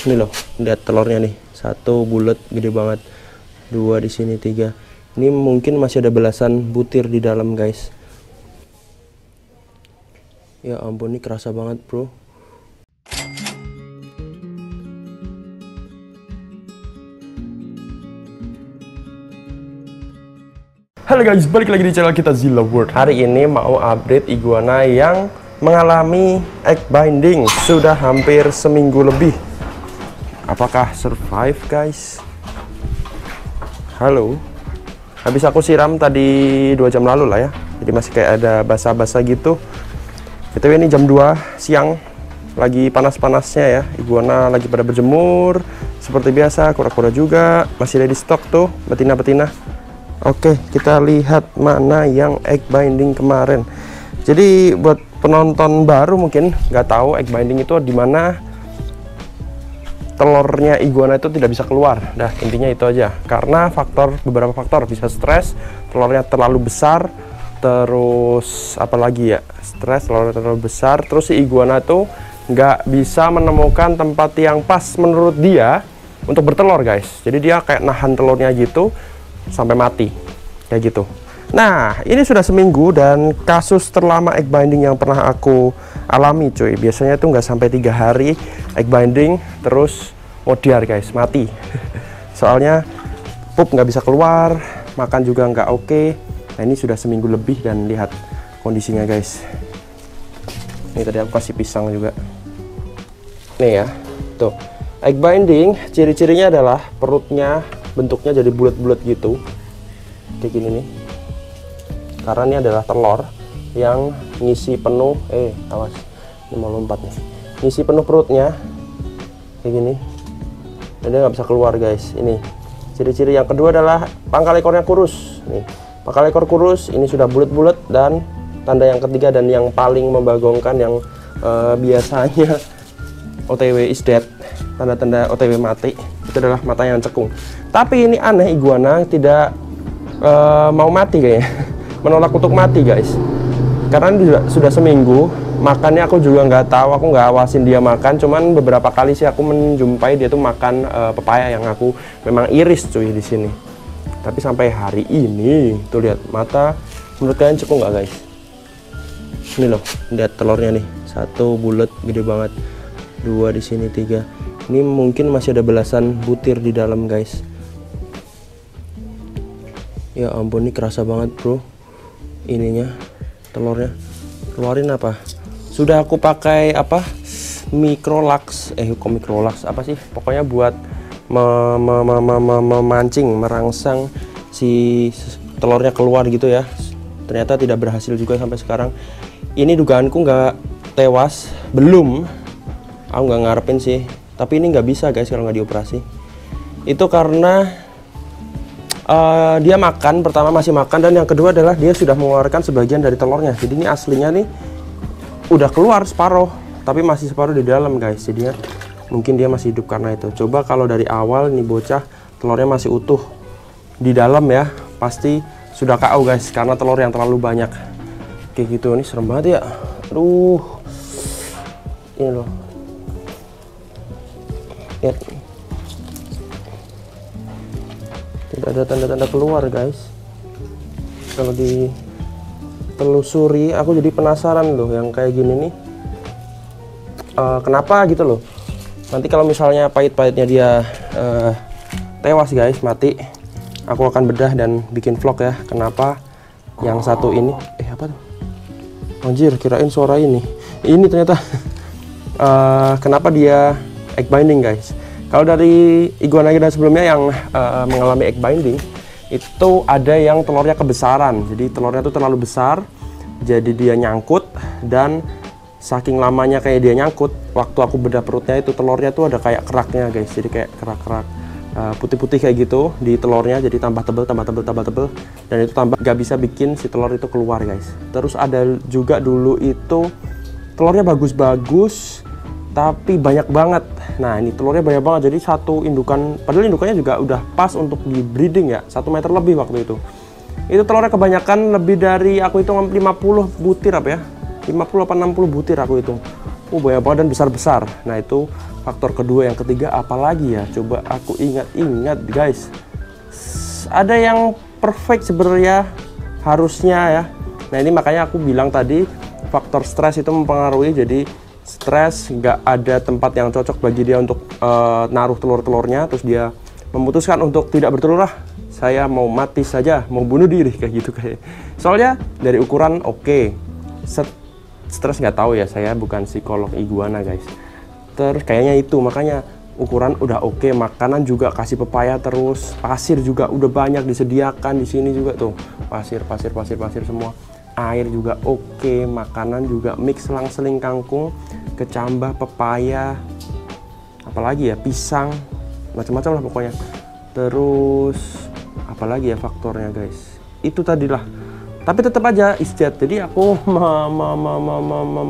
Ini loh, lihat telurnya nih, satu bulat gede banget, dua di sini, tiga. Ini mungkin masih ada belasan butir di dalam guys. Ya ampun, ini kerasa banget bro. Halo guys, balik lagi di channel kita Zilla World. Hari ini mau update iguana yang mengalami egg binding sudah hampir seminggu lebih. Apakah survive guys? Halo. Habis aku siram tadi 2 jam lalu lah ya. Jadi masih kayak ada basah-basah gitu. BTW ini jam 2 siang. Lagi panas-panasnya ya. Iguana lagi pada berjemur. Seperti biasa, kura-kura juga. Masih ready stock tuh, betina-betina. Oke, kita lihat mana yang egg binding kemarin. Jadi buat penonton baru mungkin nggak tahu egg binding itu di mana telurnya iguana itu tidak bisa keluar. Nah, intinya itu aja. Karena beberapa faktor, bisa stres, telurnya terlalu besar, terus apalagi ya, stres, telurnya terlalu besar, terus si iguana tuh nggak bisa menemukan tempat yang pas menurut dia untuk bertelur guys. Jadi dia kayak nahan telurnya gitu sampai mati kayak gitu. Nah, ini sudah seminggu dan kasus terlama egg binding yang pernah aku alami cuy. Biasanya tuh nggak sampai 3 hari egg binding terus modiar guys, mati. Soalnya pup nggak bisa keluar, makan juga nggak oke. Nah, ini sudah seminggu lebih dan lihat kondisinya guys. Ini tadi aku kasih pisang juga. Nih ya, tuh. Egg binding ciri-cirinya adalah perutnya bentuknya jadi bulat-bulat gitu. Kayak gini nih. Karena ini adalah telur yang ngisi penuh, awas, ini mau lompat nih, ngisi penuh perutnya kayak gini, dan dia nggak bisa keluar guys. Ini ciri-ciri yang kedua adalah pangkal ekornya kurus. Nih, pangkal ekor kurus, ini sudah bulat-bulat. Dan tanda yang ketiga dan yang paling membagongkan yang biasanya OTW is dead, tanda-tanda OTW mati, itu adalah mata yang cekung. Tapi ini aneh, iguana tidak mau mati kayaknya. Menolak untuk mati guys, karena sudah seminggu makannya aku juga nggak tahu, aku nggak awasin dia makan. Cuman beberapa kali sih aku menjumpai dia tuh makan pepaya yang aku memang iris cuy di sini. Tapi sampai hari ini tuh lihat mata, menurut kalian cukup nggak guys? Ini loh, lihat telurnya nih, satu bulat gede banget, dua di sini, tiga. Ini mungkin masih ada belasan butir di dalam guys. Ya ampun, ini kerasa banget bro. Ininya telurnya keluarin apa, sudah aku pakai apa, Microlax, kok Microlax apa sih, pokoknya buat memancing, merangsang si telurnya keluar gitu ya. Ternyata tidak berhasil juga sampai sekarang. Ini dugaanku nggak tewas, belum, aku nggak ngarepin sih, tapi ini nggak bisa guys kalau nggak dioperasi. Itu karena dia makan, pertama masih makan, dan yang kedua adalah dia sudah mengeluarkan sebagian dari telurnya. Jadi ini aslinya nih udah keluar separuh, tapi masih separuh di dalam guys. Jadinya mungkin dia masih hidup karena itu. Coba kalau dari awal nih bocah telurnya masih utuh di dalam ya, pasti sudah KO guys, karena telur yang terlalu banyak kayak gitu. Ini serem banget ya, aduh. Ini loh, lihat, tidak ada tanda-tanda keluar guys. Kalau ditelusuri, aku jadi penasaran loh yang kayak gini nih, kenapa gitu loh. Nanti kalau misalnya pahit-pahitnya dia tewas guys, mati, aku akan bedah dan bikin vlog ya. Kenapa yang satu ini, apa tuh, anjir, kirain suara ini ternyata kenapa dia egg binding guys. Kalau dari iguana sebelumnya yang mengalami egg binding, itu ada yang telurnya kebesaran. Jadi telurnya tuh terlalu besar, jadi dia nyangkut, dan saking lamanya kayak dia nyangkut, waktu aku bedah perutnya itu telurnya tuh ada kayak keraknya guys. Jadi kayak kerak-kerak putih-putih kayak gitu di telurnya, jadi tambah tebel, dan itu tambah gak bisa bikin si telur itu keluar guys. Terus ada juga dulu itu telurnya bagus-bagus, tapi banyak banget. Nah, ini telurnya banyak banget, jadi satu indukan, padahal indukannya juga udah pas untuk di breeding ya, 1 meter lebih waktu itu. Itu telurnya kebanyakan, lebih dari, aku hitung 50 butir apa ya, 50 apa 60 butir aku hitung. Banyak banget dan besar-besar. Nah, itu faktor kedua, yang ketiga apalagi ya, coba aku ingat-ingat guys. Ada yang perfect sebenarnya harusnya ya. Nah ini makanya aku bilang tadi faktor stres itu mempengaruhi. Jadi stres, nggak ada tempat yang cocok bagi dia untuk naruh telur-telurnya, terus dia memutuskan untuk tidak bertelur lah, saya mau mati saja, mau bunuh diri kayak gitu kayak. Soalnya dari ukuran oke. Stres nggak tahu ya, saya bukan psikolog iguana guys. Terus kayaknya itu makanya ukuran udah oke, makanan juga kasih pepaya terus, pasir juga udah banyak disediakan di sini juga tuh, pasir semua, air juga oke, makanan juga mix selang-seling kangkung, kecambah, pepaya, apalagi ya, pisang, macam-macam lah pokoknya. Terus apalagi ya faktornya guys, itu tadilah. Tapi tetap aja istiad. Jadi aku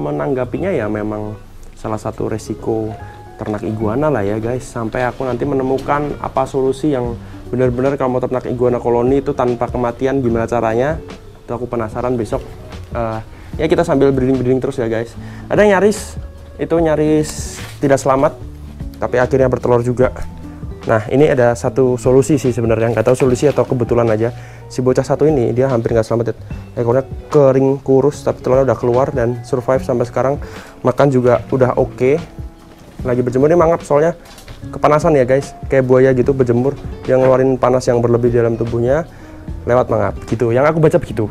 menanggapinya ya memang salah satu resiko ternak iguana lah ya guys, sampai aku nanti menemukan apa solusi yang benar-benar kalau mau ternak iguana koloni itu tanpa kematian, gimana caranya itu aku penasaran besok. Ya kita sambil breeding terus ya guys. Ada yang nyaris tidak selamat tapi akhirnya bertelur juga. Nah ini ada satu solusi sih sebenarnya, nggak tahu solusi atau kebetulan aja. Si bocah satu ini dia hampir nggak selamat ya. Ekornya kering kurus tapi telurnya udah keluar dan survive sampai sekarang. Makan juga udah oke. Lagi berjemur, ini mangap soalnya kepanasan ya guys, kayak buaya gitu berjemur, yang ngeluarin panas yang berlebih di dalam tubuhnya lewat mangap gitu, yang aku baca begitu.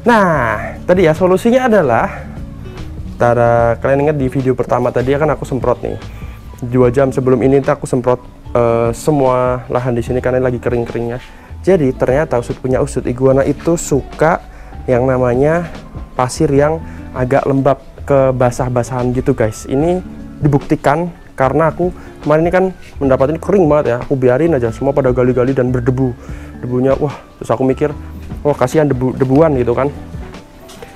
Nah tadi ya solusinya adalah, kalian ingat di video pertama tadi ya kan aku semprot nih 2 jam sebelum ini, aku semprot semua lahan di sini karena lagi kering-keringnya. Jadi ternyata punya usut iguana itu suka yang namanya pasir yang agak lembab, ke basah-basahan gitu guys. Ini dibuktikan karena aku kemarin ini kan mendapat ini kering banget ya, aku biarin aja semua pada gali-gali dan berdebu, debunya wah. Terus aku mikir, wah kasihan debuan gitu kan,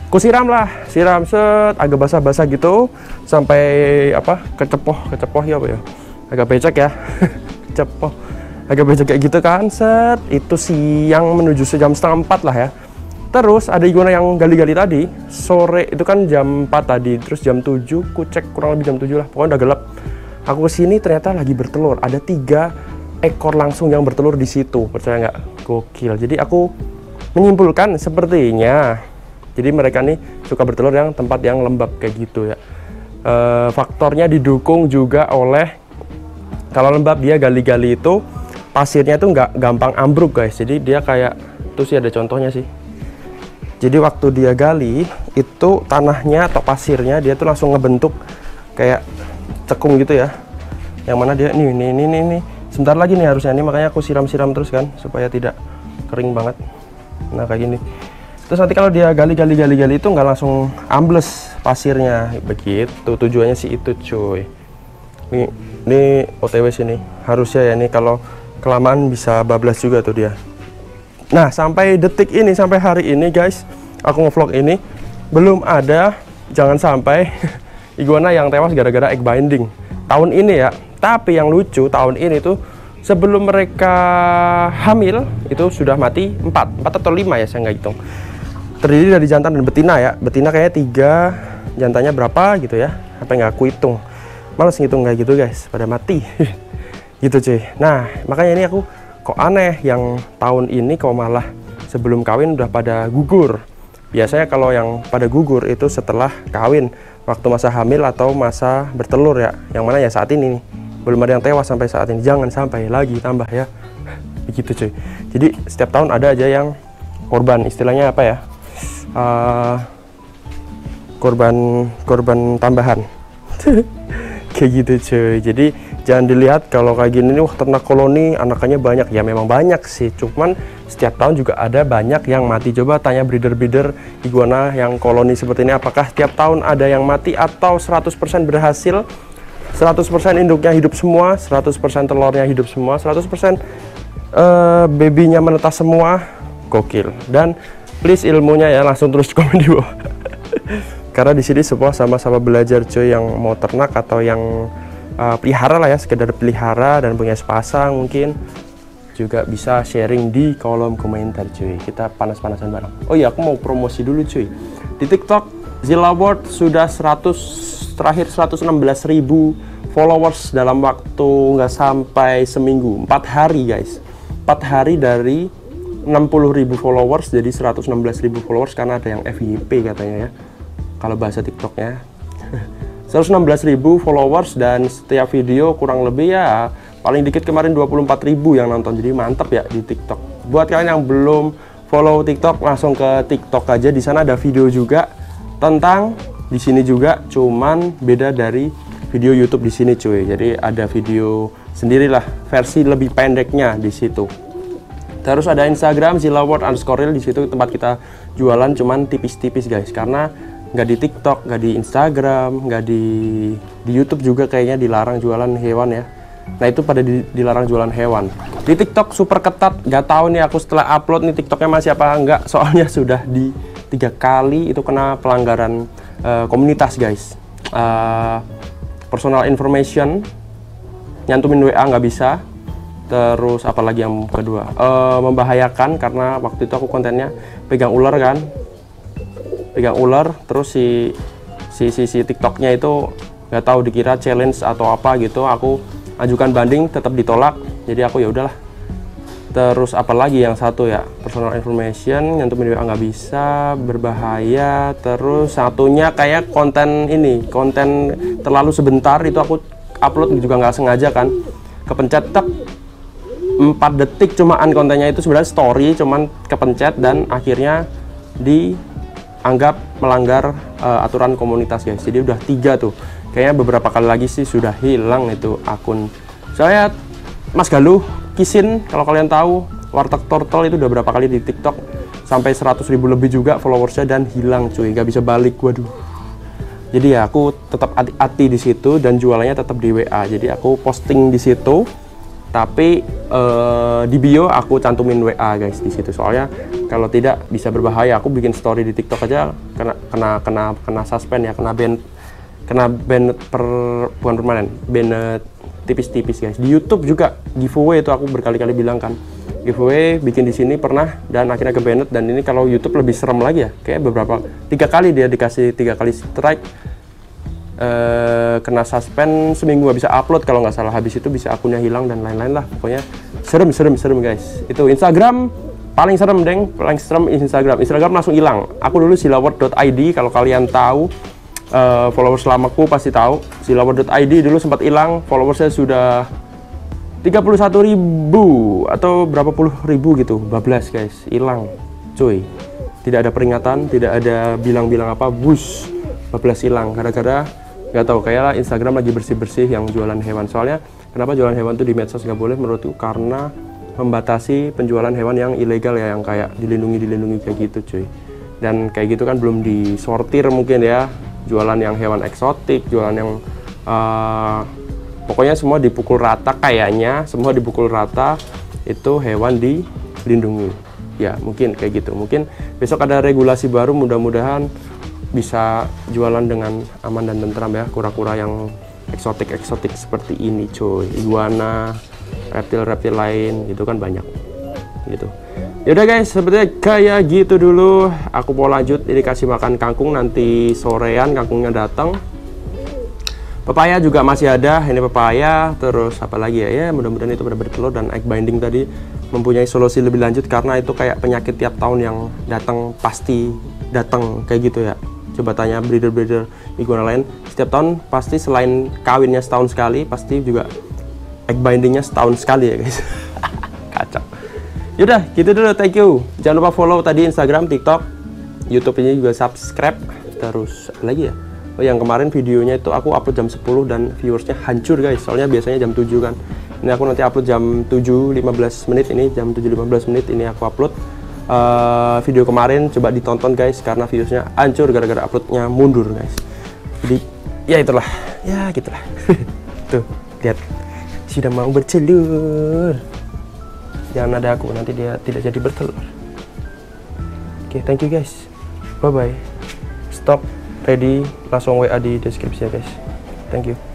aku siram set agak basah-basah gitu sampai apa kecepoh ya apa ya, agak becek ya. Kecepoh agak becek kayak gitu kan, set itu siang menuju jam 3:30 lah ya. Terus ada iguana yang gali-gali tadi sore itu kan jam 4 tadi, terus jam 7 ku cek kurang lebih jam 7 lah, pokoknya udah gelap. Aku kesini ternyata lagi bertelur, ada 3 ekor langsung yang bertelur di situ, percaya nggak? Gokil. Jadi aku menyimpulkan sepertinya, jadi mereka nih suka bertelur yang tempat yang lembab kayak gitu ya. Faktornya didukung juga oleh kalau lembab dia gali-gali itu pasirnya itu nggak gampang ambruk guys. Jadi dia kayak tuh sih ada contohnya sih. Jadi waktu dia gali itu tanahnya atau pasirnya dia tuh langsung ngebentuk kayak cekung gitu ya. Yang mana dia nih sebentar lagi nih harusnya, ini makanya aku siram-siram terus kan supaya tidak kering banget. Nah kayak gini. Terus nanti kalau dia gali itu nggak langsung ambles pasirnya, begitu tujuannya sih itu cuy. Ini OTW sini harusnya ya, nih kalau kelamaan bisa bablas juga tuh dia. Nah sampai detik ini, sampai hari ini guys, aku ngevlog ini belum ada, jangan sampai iguana yang tewas gara-gara egg binding tahun ini ya. Tapi yang lucu tahun ini tuh sebelum mereka hamil itu sudah mati 4 atau 5 ya, saya nggak hitung. Terdiri dari jantan dan betina ya. Betina kayaknya 3, jantannya berapa gitu ya, apa nggak aku hitung, males ngitung kayak gitu guys, pada mati. Gitu cuy. Nah makanya ini aku kok aneh yang tahun ini kok malah sebelum kawin udah pada gugur. Biasanya kalau yang pada gugur itu setelah kawin, waktu masa hamil atau masa bertelur ya, yang mana ya saat ini nih belum ada yang tewas sampai saat ini, jangan sampai lagi tambah ya. Begitu cuy. Jadi setiap tahun ada aja yang korban, istilahnya apa ya, korban tambahan. Kayak gitu cuy. Jadi jangan dilihat kalau kayak gini nih, wah ternak koloni anakannya banyak, ya memang banyak sih, cuman setiap tahun juga ada banyak yang mati. Coba tanya breeder iguana yang koloni seperti ini, apakah setiap tahun ada yang mati atau 100% berhasil, 100% induknya hidup semua, 100% telurnya hidup semua, 100% babynya menetas semua. Gokil. Dan please ilmunya ya langsung terus komen di bawah. Karena di sini semua sama-sama belajar cuy, yang mau ternak atau yang pelihara lah ya, sekedar pelihara dan punya sepasang mungkin juga bisa sharing di kolom komentar cuy. Kita panas-panasan bareng. Oh iya, aku mau promosi dulu cuy. Di TikTok Zilla World sudah 116.000 followers dalam waktu nggak sampai seminggu, 4 hari guys. 4 hari dari 60.000 followers jadi 116.000 followers, karena ada yang FYP katanya ya, kalau bahasa TikToknya. 116.000 followers, dan setiap video kurang lebih ya paling dikit kemarin 24.000 yang nonton, jadi mantep ya di TikTok. Buat kalian yang belum follow TikTok, langsung ke TikTok aja. Di sana ada video juga tentang di sini juga, cuman beda dari video YouTube di sini cuy. Jadi ada video sendirilah, versi lebih pendeknya di situ. Terus ada Instagram zilaword_real, di situ tempat kita jualan, cuman tipis-tipis guys, karena nggak di TikTok, nggak di Instagram, nggak di YouTube juga kayaknya dilarang jualan hewan ya. Nah itu pada dilarang jualan hewan. Di TikTok super ketat, nggak tahu nih aku setelah upload nih TikToknya masih apa enggak, soalnya sudah di 3 kali itu kena pelanggaran komunitas guys. Personal information, nyantumin WA nggak bisa. Terus apalagi yang kedua, membahayakan, karena waktu itu aku kontennya pegang ular kan, pegang ular. Terus si TikToknya itu nggak tahu dikira challenge atau apa gitu, aku ajukan banding tetap ditolak, jadi aku ya udahlah. Terus apalagi yang satu ya, personal information, nyantumin WA nggak bisa, berbahaya. Terus satunya kayak konten ini, konten terlalu sebentar, itu aku upload juga nggak sengaja kan, kepencet tek 4 detik cuman kontennya, itu sebenarnya story cuman kepencet dan akhirnya dianggap melanggar aturan komunitas guys. Jadi udah 3 tuh, kayaknya beberapa kali lagi sih sudah hilang itu akun. Saya Mas Galuh Kisin, kalau kalian tahu, Warteg Turtle itu udah berapa kali di TikTok sampai 100.000 lebih juga followersnya, dan hilang cuy, nggak bisa balik. Waduh. Jadi ya aku tetap hati-hati di situ, dan jualannya tetap di WA. Jadi aku posting di situ, tapi di bio aku cantumin WA guys di situ, soalnya kalau tidak bisa berbahaya. Aku bikin story di TikTok aja kena suspend ya, kena ban bukan permanen, ban tipis-tipis guys. Di YouTube juga giveaway, itu aku berkali-kali bilang kan, giveaway bikin di sini pernah dan akhirnya ke banned. Dan ini kalau YouTube lebih serem lagi ya, kayak beberapa 3 kali dia dikasih 3 kali strike, kena suspend seminggu nggak bisa upload kalau nggak salah. Habis itu bisa akunnya hilang dan lain-lain lah, pokoknya serem guys. Itu Instagram paling serem deng, paling serem Instagram langsung hilang. Aku dulu zilaword.id, kalau kalian tahu, followers lamaku pasti tahu, zilaword.id dulu sempat hilang, followersnya sudah 31.000 atau berapa puluh ribu gitu, bablas guys, hilang cuy. Tidak ada peringatan, tidak ada bilang-bilang apa, bus, bablas hilang, gara-gara nggak tahu, kayak Instagram lagi bersih-bersih yang jualan hewan. Soalnya kenapa jualan hewan tuh di medsos nggak boleh menurutku, karena membatasi penjualan hewan yang ilegal ya, yang kayak dilindungi kayak gitu cuy. Dan kayak gitu kan belum disortir mungkin ya, jualan yang hewan eksotik, jualan yang pokoknya semua dipukul rata, kayaknya semua dipukul rata itu hewan dilindungi ya, mungkin kayak gitu. Mungkin besok ada regulasi baru, mudah-mudahan bisa jualan dengan aman dan tentram ya, kura-kura yang eksotik seperti ini cuy, iguana, reptil lain gitu kan banyak gitu. Yaudah guys, sepertinya kayak gitu dulu. Aku mau lanjut, ini kasih makan kangkung, nanti sorean kangkungnya datang. Pepaya juga masih ada, ini pepaya. Terus apa lagi ya, mudah-mudahan itu benar-benar bertelur. Dan egg binding tadi mempunyai solusi lebih lanjut, karena itu kayak penyakit tiap tahun yang datang, pasti datang kayak gitu ya. Coba tanya breeder iguana lain, setiap tahun pasti selain kawinnya setahun sekali, pasti juga egg bindingnya setahun sekali ya guys. Kacau. Yaudah gitu dulu, thank you. Jangan lupa follow tadi Instagram, TikTok, YouTube ini juga subscribe. Terus lagi ya, oh yang kemarin videonya itu aku upload jam 10 dan viewersnya hancur guys, soalnya biasanya jam 7 kan. Ini aku nanti upload jam 7.15 menit, ini jam 7.15 menit ini aku upload. Video kemarin coba ditonton guys, karena viewsnya hancur gara-gara uploadnya mundur guys. Jadi ya itulah, ya gitulah. Tuh lihat, sudah mau bertelur. Jangan ada aku, nanti dia tidak jadi bertelur. Oke, thank you guys, bye bye. Stop, ready, langsung WA di deskripsi ya guys. Thank you.